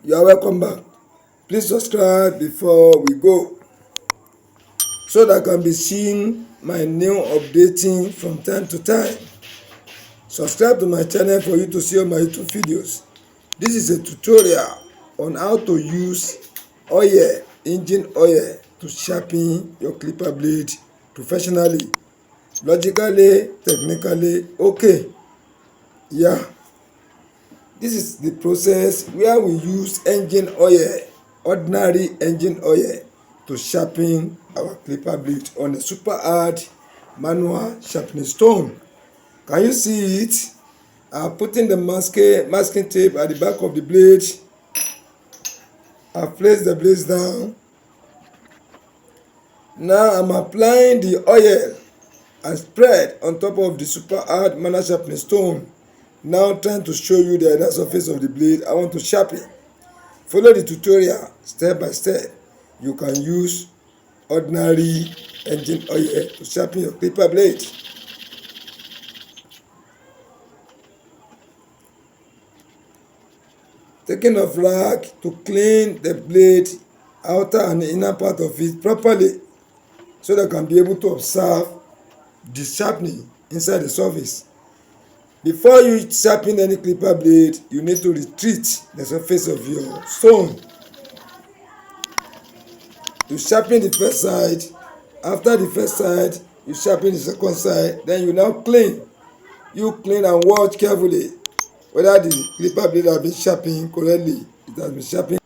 You are welcome back. Please subscribe before we go so that can be seen my new updating from time to time. Subscribe to my channel for you to see all my YouTube videos. This is a tutorial on how to use oil, engine oil, to sharpen your clipper blade professionally, logically, technically. Okay, yeah. This is the process where we use engine oil, ordinary engine oil, to sharpen our clipper blade on a super hard manual sharpening stone. Can you see it? I'm putting the masking tape at the back of the blade. I've placed the blades down. Now I'm applying the oil and spread on top of the super hard manual sharpening stone. Now trying to show you the other surface of the blade I want to sharpen. Follow the tutorial step by step. You can use ordinary engine oil to sharpen your clipper blade. Taking off rag to clean the blade outer and inner part of it properly so that I can be able to observe the sharpening inside the surface. Before you sharpen any clipper blade, you need to retreat the surface of your stone. You sharpen the first side. After the first side, you sharpen the second side. Then you now clean. You clean and watch carefully whether the clipper blade has been sharpened correctly. It has been sharpened.